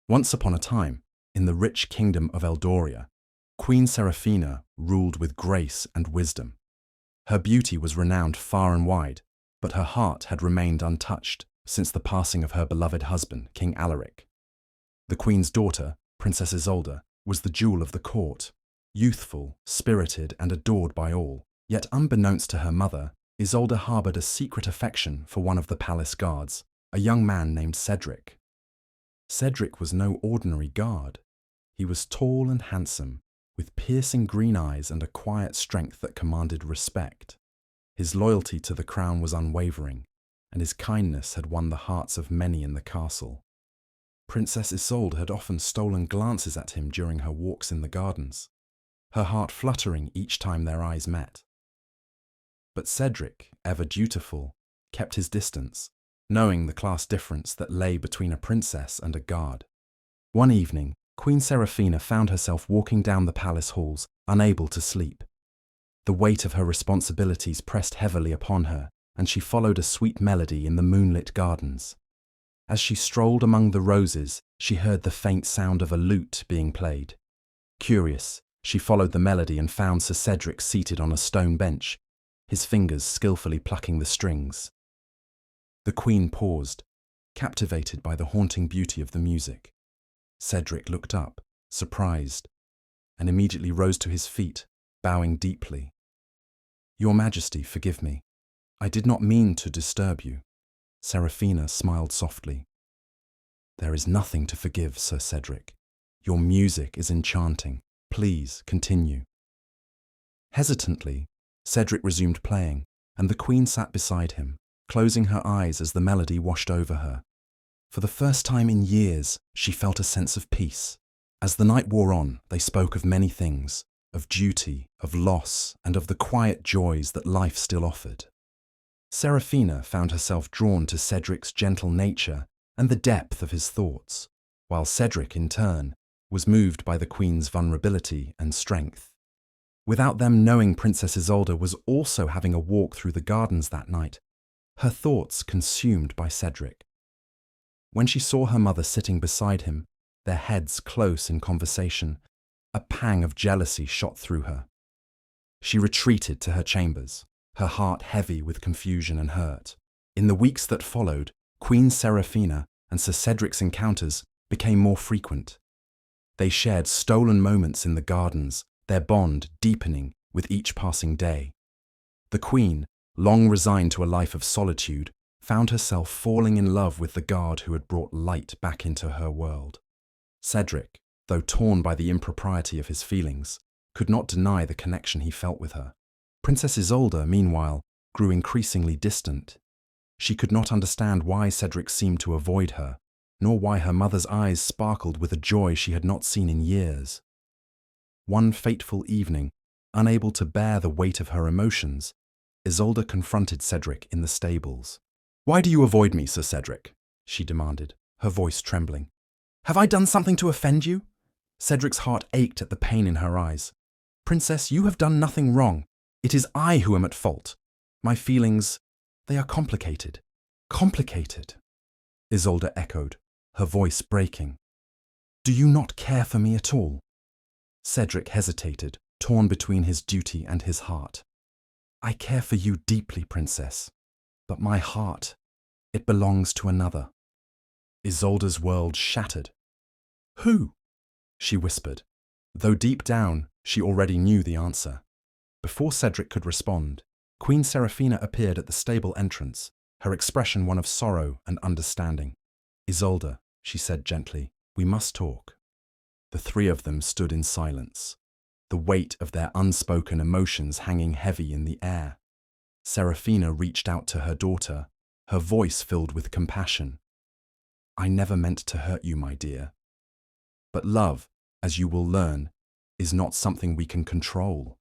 Once upon a time, in the rich kingdom of Eldoria, Queen Seraphina ruled with grace and wisdom. Her beauty was renowned far and wide, but her heart had remained untouched since the passing of her beloved husband, King Alaric. The queen's daughter, Princess Isolde, was the jewel of the court, youthful, spirited, and adored by all. Yet unbeknownst to her mother, Isolde harboured a secret affection for one of the palace guards, a young man named Cedric. Cedric was no ordinary guard. He was tall and handsome, with piercing green eyes and a quiet strength that commanded respect. His loyalty to the crown was unwavering, and his kindness had won the hearts of many in the castle. Princess Isolde had often stolen glances at him during her walks in the gardens, her heart fluttering each time their eyes met. But Cedric, ever dutiful, kept his distance, knowing the class difference that lay between a princess and a guard. One evening, Queen Seraphina found herself walking down the palace halls, unable to sleep. The weight of her responsibilities pressed heavily upon her, and she followed a sweet melody in the moonlit gardens. As she strolled among the roses, she heard the faint sound of a lute being played. Curious, she followed the melody and found Sir Cedric seated on a stone bench, his fingers skillfully plucking the strings. The queen paused, captivated by the haunting beauty of the music. Cedric looked up, surprised, and immediately rose to his feet, bowing deeply. "Your Majesty, forgive me. I did not mean to disturb you." Seraphina smiled softly. "There is nothing to forgive, Sir Cedric. Your music is enchanting. Please continue." Hesitantly, Cedric resumed playing, and the queen sat beside him, closing her eyes as the melody washed over her. For the first time in years, she felt a sense of peace. As the night wore on, they spoke of many things, of duty, of loss, and of the quiet joys that life still offered. Seraphina found herself drawn to Cedric's gentle nature and the depth of his thoughts, while Cedric, in turn, was moved by the queen's vulnerability and strength. Without them knowing, Princess Isolde was also having a walk through the gardens that night, her thoughts consumed by Cedric. When she saw her mother sitting beside him, their heads close in conversation, a pang of jealousy shot through her. She retreated to her chambers, her heart heavy with confusion and hurt. In the weeks that followed, Queen Seraphina and Sir Cedric's encounters became more frequent. They shared stolen moments in the gardens, their bond deepening with each passing day. The queen, long resigned to a life of solitude, found herself falling in love with the guard who had brought light back into her world. Cedric, though torn by the impropriety of his feelings, could not deny the connection he felt with her. Princess Isolde, meanwhile, grew increasingly distant. She could not understand why Cedric seemed to avoid her, nor why her mother's eyes sparkled with a joy she had not seen in years. One fateful evening, unable to bear the weight of her emotions, Isolde confronted Cedric in the stables. "Why do you avoid me, Sir Cedric?" she demanded, her voice trembling. "Have I done something to offend you?" Cedric's heart ached at the pain in her eyes. "Princess, you have done nothing wrong. It is I who am at fault. My feelings, they are complicated." "Complicated?" Isolde echoed, her voice breaking. "Do you not care for me at all?" Cedric hesitated, torn between his duty and his heart. "I care for you deeply, Princess, but my heart, it belongs to another." Isolde's world shattered. "Who?" she whispered, though deep down she already knew the answer. Before Cedric could respond, Queen Seraphina appeared at the stable entrance, her expression one of sorrow and understanding. "Isolde," she said gently, "we must talk." The three of them stood in silence, the weight of their unspoken emotions hanging heavy in the air. Seraphina reached out to her daughter, her voice filled with compassion. "I never meant to hurt you, my dear. But love, as you will learn, is not something we can control."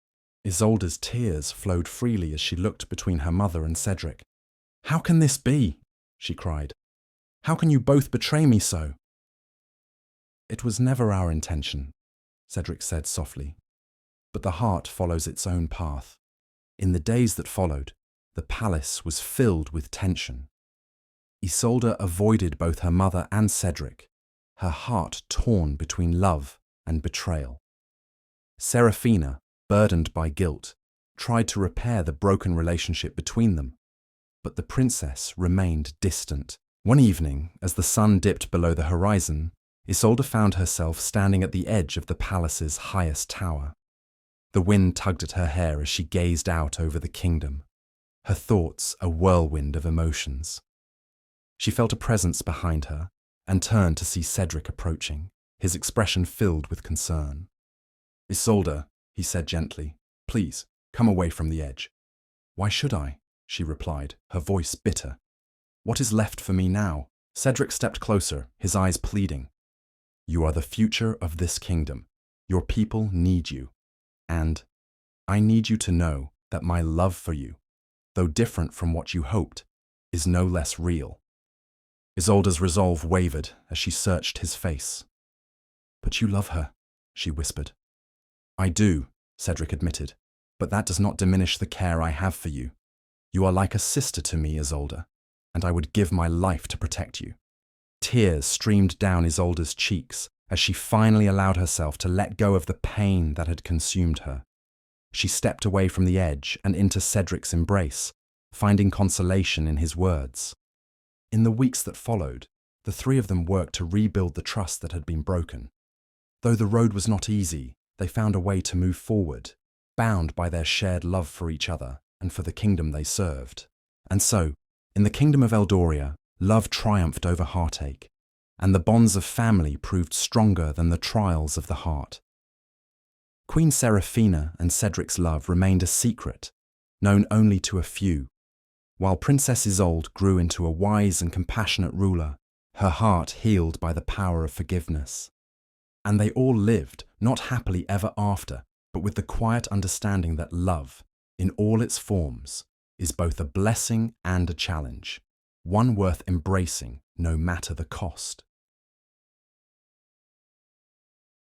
Isolde's tears flowed freely as she looked between her mother and Cedric. "How can this be?" she cried. "How can you both betray me so?" "It was never our intention," Cedric said softly. "But the heart follows its own path. In the days that followed, the palace was filled with tension. Isolde avoided both her mother and Cedric. her heart torn between love and betrayal. Serafina, burdened by guilt, tried to repair the broken relationship between them, but the princess remained distant. One evening, as the sun dipped below the horizon, Isolde found herself standing at the edge of the palace's highest tower. The wind tugged at her hair as she gazed out over the kingdom, her thoughts a whirlwind of emotions. She felt a presence behind her and turned to see Cedric approaching, his expression filled with concern. "Isolde," he said gently, "please, come away from the edge." "Why should I?" she replied, her voice bitter. "What is left for me now?" Cedric stepped closer, his eyes pleading. "You are the future of this kingdom. Your people need you. And I need you to know that my love for you, though different from what you hoped, is no less real." Isolde's resolve wavered as she searched his face. "But you love her," she whispered. "I do," Cedric admitted, "but that does not diminish the care I have for you. You are like a sister to me, Isolde, and I would give my life to protect you." Tears streamed down Isolde's cheeks as she finally allowed herself to let go of the pain that had consumed her. She stepped away from the edge and into Cedric's embrace, finding consolation in his words. In the weeks that followed, the three of them worked to rebuild the trust that had been broken. Though the road was not easy, they found a way to move forward, bound by their shared love for each other and for the kingdom they served. And so, in the kingdom of Eldoria, love triumphed over heartache, and the bonds of family proved stronger than the trials of the heart. Queen Serafina and Cedric's love remained a secret, known only to a few. While Princess Isolde grew into a wise and compassionate ruler, her heart healed by the power of forgiveness. And they all lived, not happily ever after, but with the quiet understanding that love, in all its forms, is both a blessing and a challenge, one worth embracing no matter the cost.